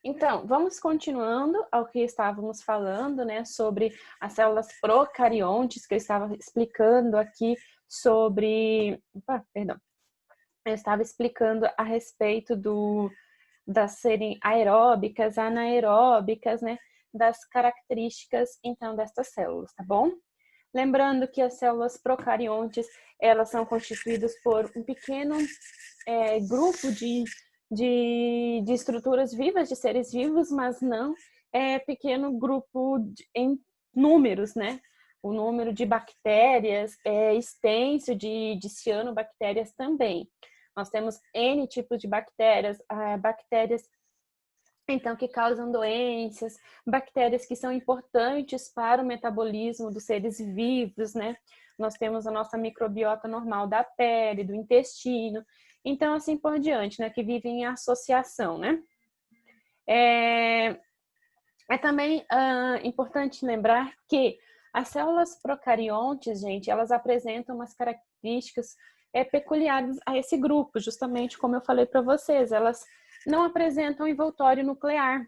Então, vamos continuando ao que estávamos falando, né, sobre as células procariontes, que eu estava explicando aqui sobre... Opa, perdão. Eu estava explicando a respeito das serem aeróbicas, anaeróbicas, né, das características, então, destas células, tá bom? Lembrando que as células procariontes, elas são constituídas por um pequeno grupo de estruturas vivas, de seres vivos, mas não pequeno grupo em números, né? O número de bactérias é extenso, de cianobactérias também. Nós temos N tipos de bactérias, bactérias então que causam doenças, bactérias que são importantes para o metabolismo dos seres vivos, né? Nós temos a nossa microbiota normal da pele, do intestino, então assim por diante, né? Que vivem em associação, né? É também importante lembrar que as células procariontes, gente, elas apresentam umas características peculiares a esse grupo, justamente como eu falei para vocês, elas não apresentam envoltório nuclear,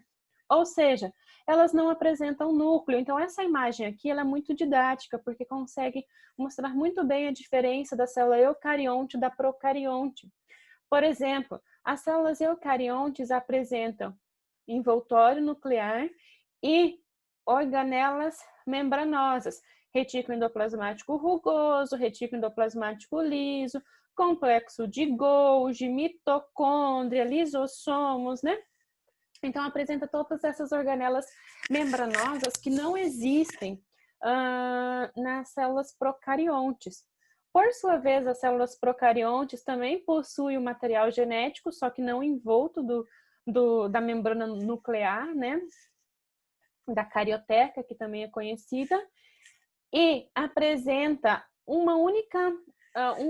ou seja, elas não apresentam núcleo. Então, essa imagem aqui ela é muito didática, porque consegue mostrar muito bem a diferença da célula eucarionte da procarionte. Por exemplo, as células eucariontes apresentam envoltório nuclear e organelas membranosas, retículo endoplasmático rugoso, retículo endoplasmático liso, complexo de Golgi, mitocôndria, lisossomos, né? Então, apresenta todas essas organelas membranosas que não existem nas células procariontes. Por sua vez, as células procariontes também possuem o material genético, só que não envolto da membrana nuclear, né? Da carioteca, que também é conhecida, e apresenta um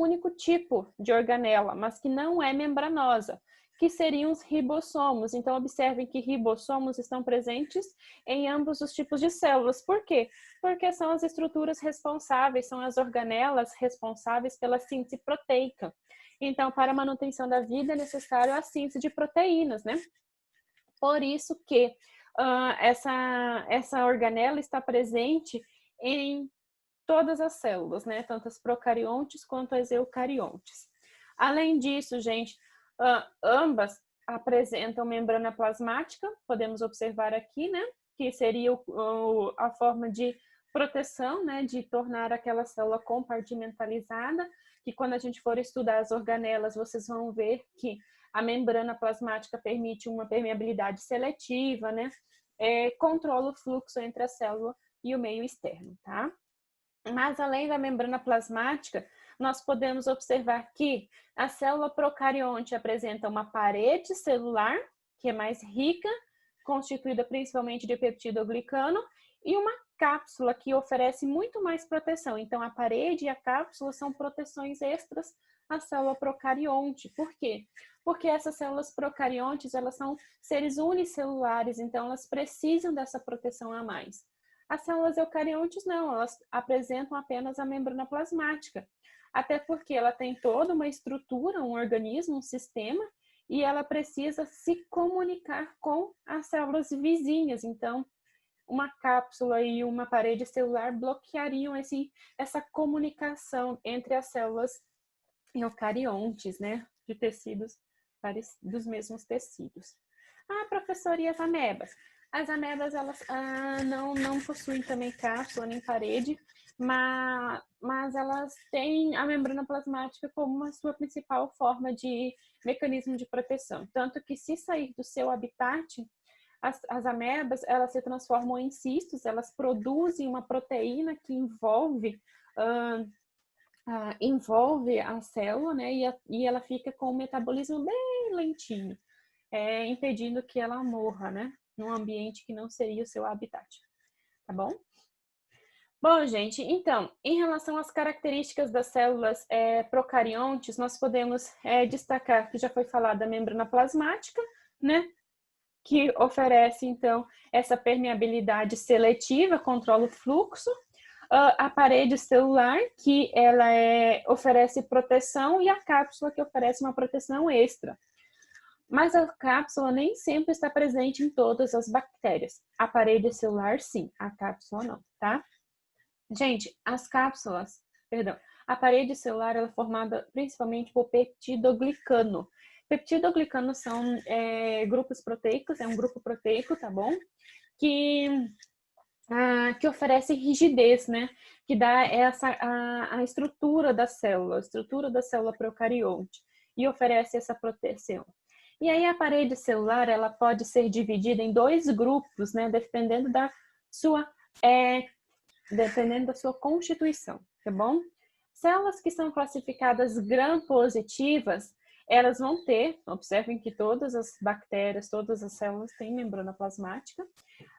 único tipo de organela, mas que não é membranosa, que seriam os ribossomos. Então, observem que ribossomos estão presentes em ambos os tipos de células. Por quê? Porque são as estruturas responsáveis, são as organelas responsáveis pela síntese proteica. Então, para a manutenção da vida é necessário a síntese de proteínas, né? Por isso que essa organela está presente em todas as células, né? Tanto as procariontes quanto as eucariontes. Além disso, gente, ambas apresentam membrana plasmática, podemos observar aqui, né? Que seria a forma de proteção, né? De tornar aquela célula compartimentalizada, que quando a gente for estudar as organelas, vocês vão ver que a membrana plasmática permite uma permeabilidade seletiva, né? Controla o fluxo entre a célula e o meio externo, tá? Mas além da membrana plasmática, nós podemos observar que a célula procarionte apresenta uma parede celular, que é mais rica, constituída principalmente de peptidoglicano, e uma cápsula que oferece muito mais proteção. Então, a parede e a cápsula são proteções extras à célula procarionte. Por quê? Porque essas células procariontes, elas são seres unicelulares, então elas precisam dessa proteção a mais. As células eucariontes não, elas apresentam apenas a membrana plasmática, até porque ela tem toda uma estrutura, um organismo, um sistema, e ela precisa se comunicar com as células vizinhas. Então, uma cápsula e uma parede celular bloqueariam essa comunicação entre as células eucariontes, né, de tecidos dos mesmos tecidos. Professora, e as amebas? As amebas, elas não possuem também cápsula nem parede, mas elas têm a membrana plasmática como a sua principal forma de mecanismo de proteção. Tanto que, se sair do seu habitat, as amebas, elas se transformam em cistos, elas produzem uma proteína que envolve a célula, né? E ela fica com um metabolismo bem lentinho, impedindo que ela morra, né? Num ambiente que não seria o seu habitat, tá bom? Bom, gente, então, em relação às características das células procariontes, nós podemos destacar que já foi falado da membrana plasmática, né? Que oferece, então, essa permeabilidade seletiva, controla o fluxo. A parede celular, que ela oferece proteção, e a cápsula, que oferece uma proteção extra. Mas a cápsula nem sempre está presente em todas as bactérias. A parede celular, sim, a cápsula não, tá? Gente, a parede celular ela é formada principalmente por peptidoglicano. Peptidoglicano são grupos proteicos, é um grupo proteico, tá bom? Que oferece rigidez, né? Que dá a estrutura da célula, procarionte, e oferece essa proteção. E aí a parede celular, ela pode ser dividida em 2 grupos, né? Dependendo da sua constituição, tá bom? Células que são classificadas gram-positivas, elas vão ter, observem que todas as bactérias, todas as células têm membrana plasmática,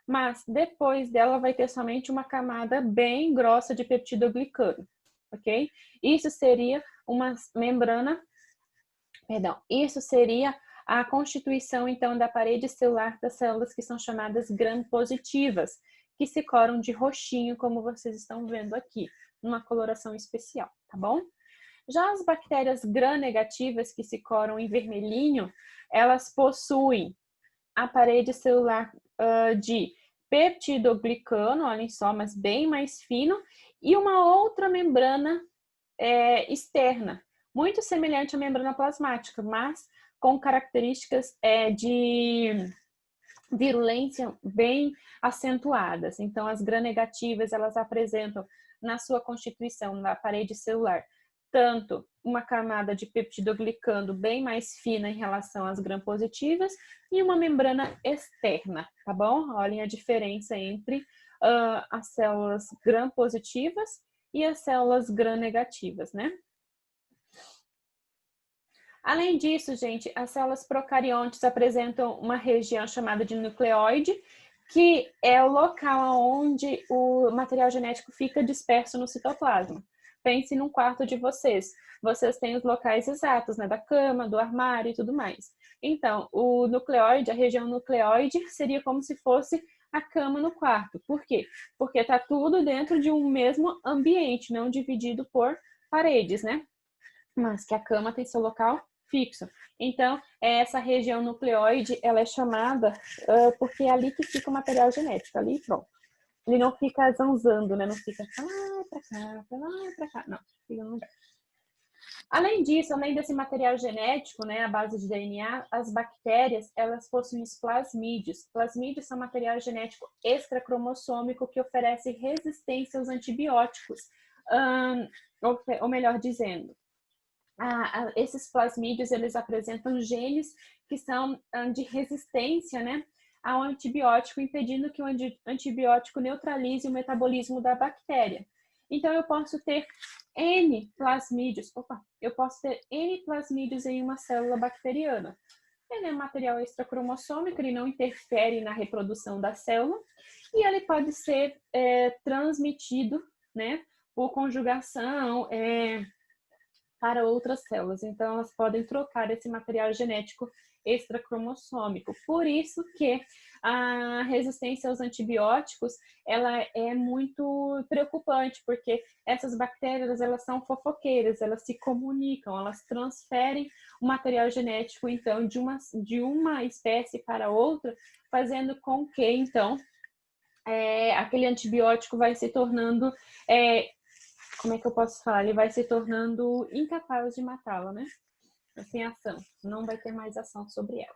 mas depois dela vai ter somente uma camada bem grossa de peptidoglicano, ok? Isso seria uma membrana, isso seria a constituição, então, da parede celular das células que são chamadas gram-positivas, que se coram de roxinho, como vocês estão vendo aqui, numa coloração especial, tá bom? Já as bactérias gram-negativas, que se coram em vermelhinho, elas possuem a parede celular de peptidoglicano, olhem só, mas bem mais fino, e uma outra membrana externa, muito semelhante à membrana plasmática, mas com características de virulência bem acentuadas. Então, as gram-negativas, elas apresentam na sua constituição, na parede celular, tanto uma camada de peptidoglicano bem mais fina em relação às gram-positivas e uma membrana externa, tá bom? Olhem a diferença entre as células gram-positivas e as células gram-negativas, né? Além disso, gente, as células procariontes apresentam uma região chamada de nucleoide, que é o local onde o material genético fica disperso no citoplasma. Pense num quarto de vocês. Vocês têm os locais exatos, né? Da cama, do armário e tudo mais. Então, o nucleoide, a região nucleoide, seria como se fosse a cama no quarto. Por quê? Porque está tudo dentro de um mesmo ambiente, não dividido por paredes, né? Mas que a cama tem seu local fixo. Então, essa região nucleoide, ela é chamada porque é ali que fica o material genético, ali pronto. Ele não fica zanzando, né? Não fica pra lá, pra cá. Não, fica no lugar. Além disso, além desse material genético, né, a base de DNA, as bactérias, elas possuem os plasmídios. Plasmídios são material genético extracromossômico que oferece resistência aos antibióticos. Ou melhor dizendo, esses plasmídios, eles apresentam genes que são de resistência, né, ao antibiótico, impedindo que o antibiótico neutralize o metabolismo da bactéria. Então, eu posso ter N plasmídios, em uma célula bacteriana. Ele é um material extracromossômico, ele não interfere na reprodução da célula e ele pode ser transmitido, né, por conjugação, para outras células. Então, elas podem trocar esse material genético extracromossômico. Por isso que a resistência aos antibióticos, ela é muito preocupante, porque essas bactérias, elas são fofoqueiras, elas se comunicam, elas transferem o material genético, então, de uma espécie para outra, fazendo com que, então, aquele antibiótico vai se tornando como é que eu posso falar? Ele vai se tornando incapaz de matá-la, né? Sem ação. Não vai ter mais ação sobre ela.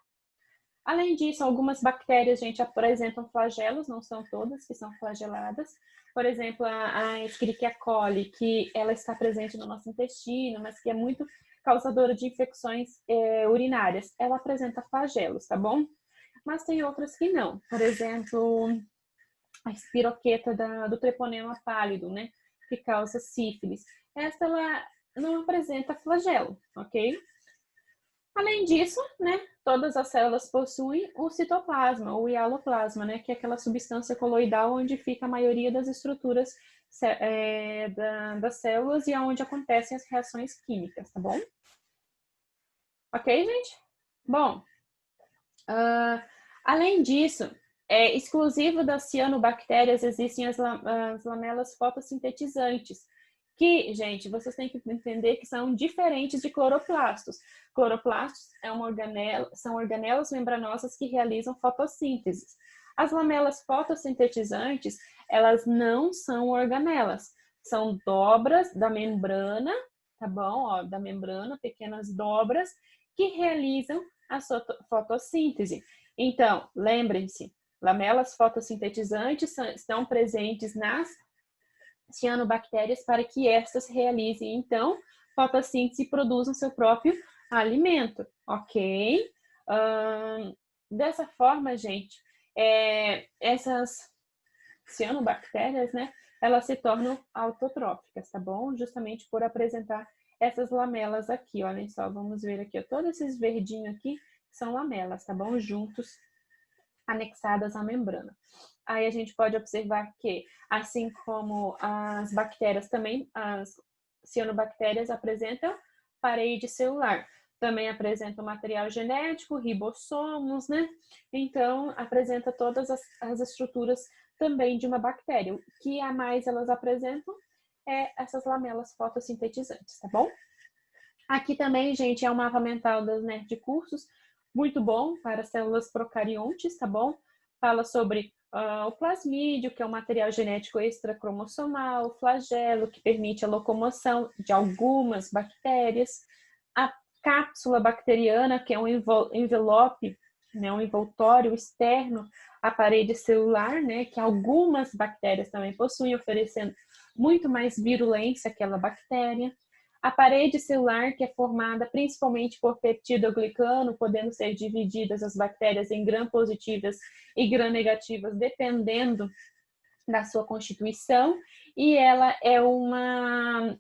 Além disso, algumas bactérias, gente, apresentam flagelos, não são todas que são flageladas. Por exemplo, a Escherichia coli, que ela está presente no nosso intestino, mas que é muito causadora de infecções urinárias. Ela apresenta flagelos, tá bom? Mas tem outras que não. Por exemplo, a espiroqueta do treponema pálido, né? Que causa sífilis. Essa ela não apresenta flagelo, ok? Além disso, né, todas as células possuem o citoplasma, ou hialoplasma, né, que é aquela substância coloidal onde fica a maioria das estruturas das células e aonde acontecem as reações químicas, tá bom? Ok, gente? Bom, além disso, exclusivo das cianobactérias existem as lamelas fotossintetizantes, que, gente, vocês têm que entender que são diferentes de cloroplastos. Cloroplastos são organelas membranosas que realizam fotossíntese. As lamelas fotossintetizantes, elas não são organelas, são dobras da membrana, tá bom? Ó, da membrana, pequenas dobras que realizam a fotossíntese. Então, lembrem-se, lamelas fotossintetizantes estão presentes nas cianobactérias para que estas realizem, então, fotossíntese e produzam seu próprio alimento, ok? Dessa forma, gente, essas cianobactérias, né, elas se tornam autotróficas, tá bom? Justamente por apresentar essas lamelas aqui, olhem só, vamos ver aqui, ó, todos esses verdinhos aqui são lamelas, tá bom? Juntos, anexadas à membrana. Aí a gente pode observar que, assim como as bactérias também, as cianobactérias apresentam parede celular. Também apresentam material genético, ribossomos, né? Então, apresenta todas as estruturas também de uma bactéria. O que a mais elas apresentam é essas lamelas fotossintetizantes, tá bom? Aqui também, gente, é um mapa mental das Nerdcursos, muito bom para células procariontes, tá bom? Fala sobre o plasmídio, que é um material genético extracromossomal, o flagelo, que permite a locomoção de algumas bactérias, a cápsula bacteriana, que é um envelope, né, um envoltório externo à parede celular, né, que algumas bactérias também possuem, oferecendo muito mais virulência àquela bactéria. A parede celular, que é formada principalmente por peptidoglicano, podendo ser divididas as bactérias em gram-positivas e gram-negativas, dependendo da sua constituição, e ela é uma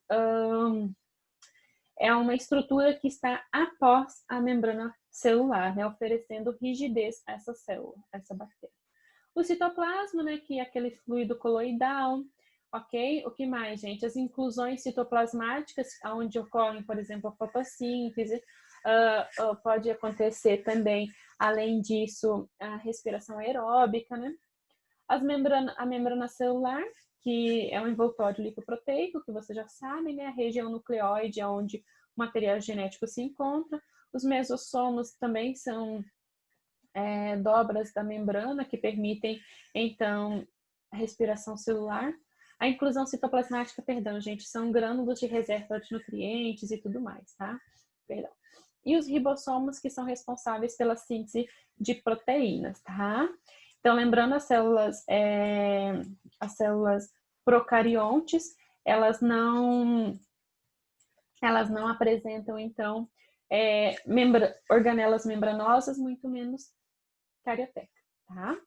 estrutura que está após a membrana celular, né, oferecendo rigidez a essa célula, a essa bactéria. O citoplasma, né, que é aquele fluido coloidal, ok? O que mais, gente? As inclusões citoplasmáticas, onde ocorrem, por exemplo, a fotossíntese, pode acontecer também, além disso, a respiração aeróbica, né? A membrana celular, que é um envoltório lipoproteico, que você já sabe, né? A região nucleoide, onde o material genético se encontra. Os mesossomos também são dobras da membrana que permitem, então, a respiração celular. A inclusão citoplasmática, perdão, gente, são grânulos de reserva de nutrientes e tudo mais, tá? Perdão. E os ribossomos, que são responsáveis pela síntese de proteínas, tá? Então, lembrando, as células procariontes, elas não apresentam, então, organelas membranosas, muito menos carioteca, tá?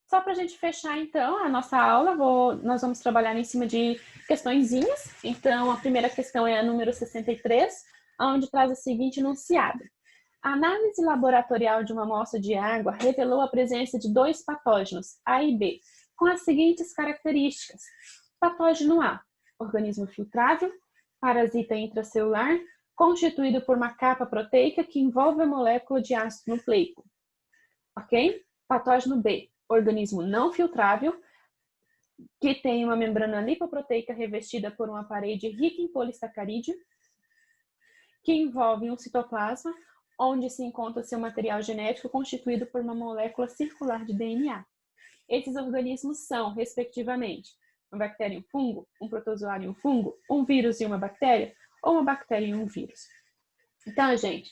Só para a gente fechar, então, a nossa aula, nós vamos trabalhar em cima de questõezinhas. Então, a primeira questão é a número 63, onde traz o seguinte enunciado. A análise laboratorial de uma amostra de água revelou a presença de 2 patógenos, A e B, com as seguintes características. Patógeno A, organismo filtrável, parasita intracelular, constituído por uma capa proteica que envolve a molécula de ácido nucleico. Ok? Patógeno B, organismo não filtrável, que tem uma membrana lipoproteica revestida por uma parede rica em polissacarídeo, que envolve um citoplasma, onde se encontra seu material genético constituído por uma molécula circular de DNA. Esses organismos são, respectivamente, uma bactéria e um fungo, um protozoário e um fungo, um vírus e uma bactéria, ou uma bactéria e um vírus. Então, gente,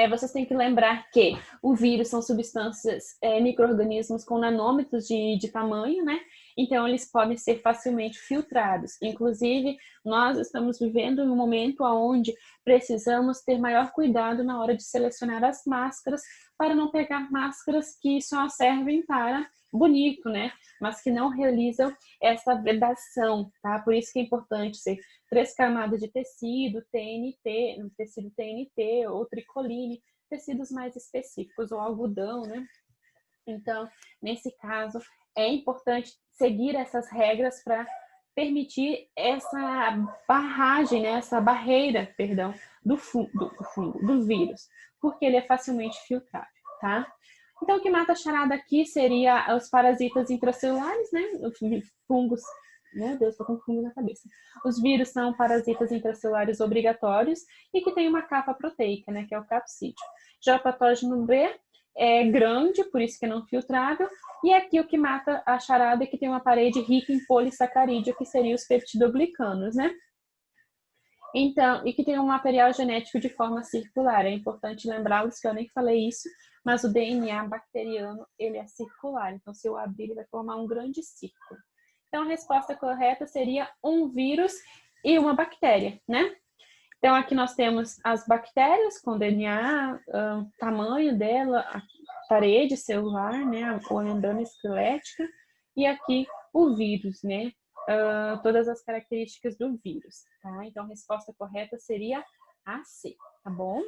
vocês têm que lembrar que o vírus são substâncias, micro-organismos com nanômetros de tamanho, né? Então, eles podem ser facilmente filtrados. Inclusive, nós estamos vivendo em um momento onde precisamos ter maior cuidado na hora de selecionar as máscaras, para não pegar máscaras que só servem para bonito, né? Mas que não realizam essa vedação, tá? Por isso que é importante ser 3 camadas de tecido, tecido TNT ou tricoline, tecidos mais específicos, ou algodão, né? Então, nesse caso, é importante seguir essas regras para permitir essa barragem, né? Essa barreira, perdão, do vírus, porque ele é facilmente filtrável, tá? Então, o que mata a charada aqui seria os parasitas intracelulares, né? Fungos Meu Deus, tô com fungo na cabeça. Os vírus são parasitas intracelulares obrigatórios e que tem uma capa proteica, né, que é o capsídeo. Já o patógeno B é grande, por isso que é não filtrável, e aqui o que mata a charada é que tem uma parede rica em polissacarídeo, que seriam os peptidoglicanos, né? Então, e que tem um material genético de forma circular. É importante lembrá-los que eu nem falei isso, mas o DNA bacteriano, ele é circular. Então, se eu abrir, ele vai formar um grande círculo. Então, a resposta correta seria um vírus e uma bactéria, né? Então, aqui nós temos as bactérias com DNA, tamanho dela, a parede celular, né, a membrana esquelética, e aqui o vírus, né, todas as características do vírus, tá? Então, a resposta correta seria a C, tá bom?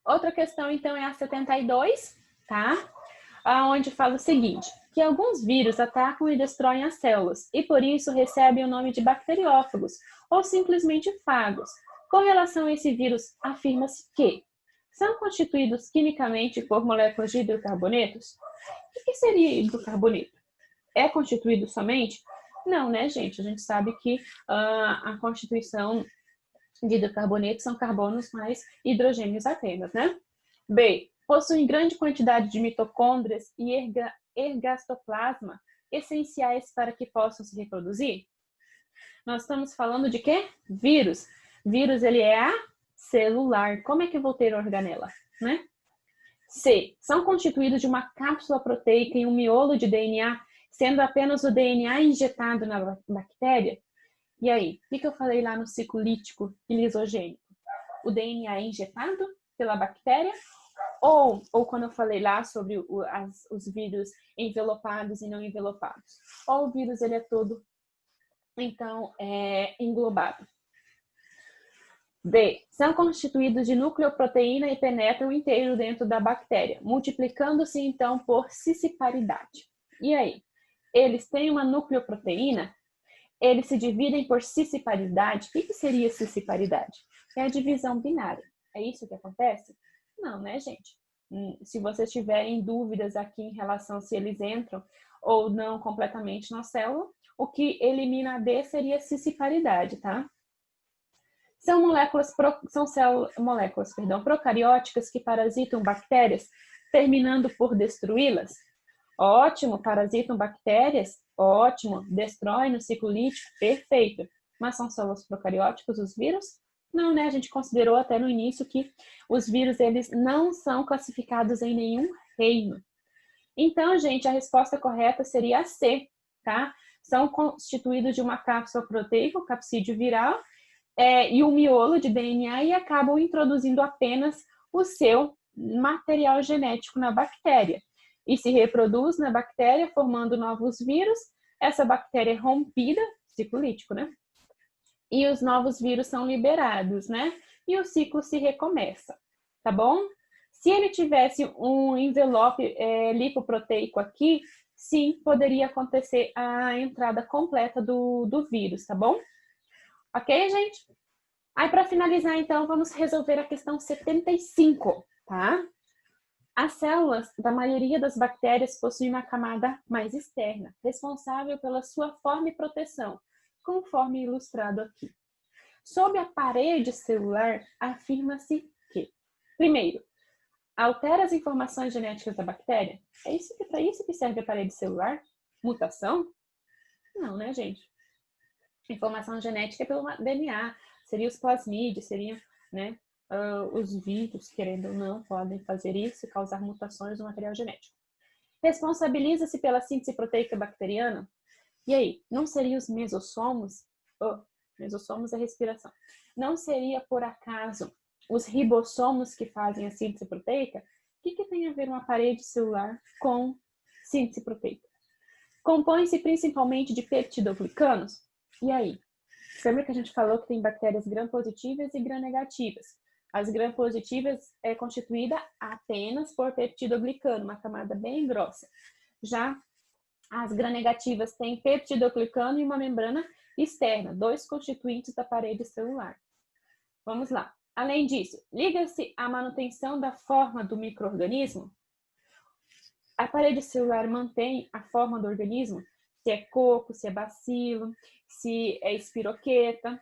Outra questão, então, é a 72, tá? Onde fala o seguinte, que alguns vírus atacam e destroem as células, e por isso recebem o nome de bacteriófagos, ou simplesmente fagos. Com relação a esse vírus, afirma-se que são constituídos quimicamente por moléculas de hidrocarbonetos. O que seria hidrocarboneto? É constituído somente? Não, né, gente? A gente sabe que a constituição de hidrocarbonetos são carbonos mais hidrogênios apenas, né? B. Possuem grande quantidade de mitocôndrias e ergastoplasma essenciais para que possam se reproduzir? Nós estamos falando de quê? Vírus. Vírus, ele é acelular. Como é que eu vou ter organela, né? C. São constituídos de uma cápsula proteica e um miolo de DNA, sendo apenas o DNA injetado na bactéria? E aí, o que eu falei lá no ciclo lítico e lisogênico? O DNA é injetado pela bactéria? Ou quando eu falei lá sobre os vírus envelopados e não envelopados? Ou o vírus ele é todo, então, englobado? B. São constituídos de nucleoproteína e penetram inteiro dentro da bactéria, multiplicando-se então por cisciparidade. E aí? Eles têm uma nucleoproteína? Eles se dividem por cisciparidade? O que seria cisciparidade? É a divisão binária. É isso que acontece? Não, né, gente? Se vocês tiverem dúvidas aqui em relação se eles entram ou não completamente na célula, o que elimina a D seria a cisciparidade, tá? São moléculas procarióticas que parasitam bactérias, terminando por destruí-las? Ótimo, parasitam bactérias? Ótimo, destroem no ciclo lítico? Perfeito. Mas são células procarióticas os vírus? Não, né? A gente considerou até no início que os vírus, eles não são classificados em nenhum reino. Então, gente, a resposta correta seria a C, tá? São constituídos de uma cápsula proteica, o capsídeo viral, e um miolo de DNA e acabam introduzindo apenas o seu material genético na bactéria. E se reproduz na bactéria, formando novos vírus. Essa bactéria é rompida, ciclo lítico, né? E os novos vírus são liberados, né? E o ciclo se recomeça, tá bom? Se ele tivesse um envelope lipoproteico aqui, sim, poderia acontecer a entrada completa do vírus, tá bom? Ok, gente? Aí, para finalizar, então, vamos resolver a questão 75, tá? As células da maioria das bactérias possuem uma camada mais externa, responsável pela sua forma e proteção, conforme ilustrado aqui. Sob a parede celular, afirma-se que, primeiro, altera as informações genéticas da bactéria. Para isso que serve a parede celular? Mutação? Não, né, gente? Informação genética é pelo DNA, seria os plasmídeos, seriam, né, os vírus, querendo ou não, podem fazer isso e causar mutações no material genético. Responsabiliza-se pela síntese proteica bacteriana? E aí, não seriam os mesossomos? Mesossomos é respiração. Não seria, por acaso, os ribossomos que fazem a síntese proteica? O que tem a ver uma parede celular com síntese proteica? Compõe-se principalmente de peptidoglicanos? E aí? Lembra que a gente falou que tem bactérias gram-positivas e gram-negativas? As gram-positivas é constituída apenas por peptidoglicano, uma camada bem grossa. Já as gram-negativas têm peptidoglicano e uma membrana externa, dois constituintes da parede celular. Vamos lá. Além disso, liga-se à manutenção da forma do micro-organismo? A parede celular mantém a forma do organismo? Se é coco, se é bacilo, se é espiroqueta.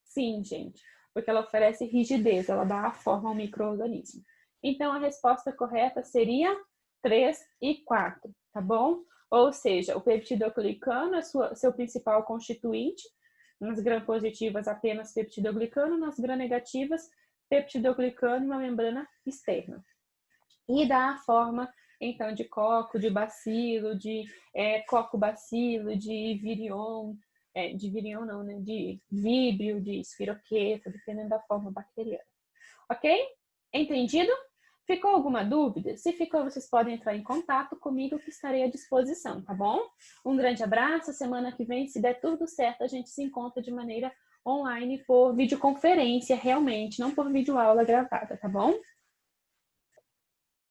Sim, gente, porque ela oferece rigidez, ela dá a forma ao micro-organismo. Então, a resposta correta seria 3 e 4, tá bom? Ou seja, o peptidoglicano é seu principal constituinte, nas gram-positivas apenas peptidoglicano, nas gram-negativas peptidoglicano e uma membrana externa. E dá a forma, então, de coco, de bacilo, de coco-bacilo, de virion, de virion não, né? De víbrio, de espiroqueta, dependendo da forma bacteriana. Ok? Entendido? Ficou alguma dúvida? Se ficou, vocês podem entrar em contato comigo que estarei à disposição, tá bom? Um grande abraço. Semana que vem, se der tudo certo, a gente se encontra de maneira online por videoconferência, realmente, não por videoaula gravada, tá bom?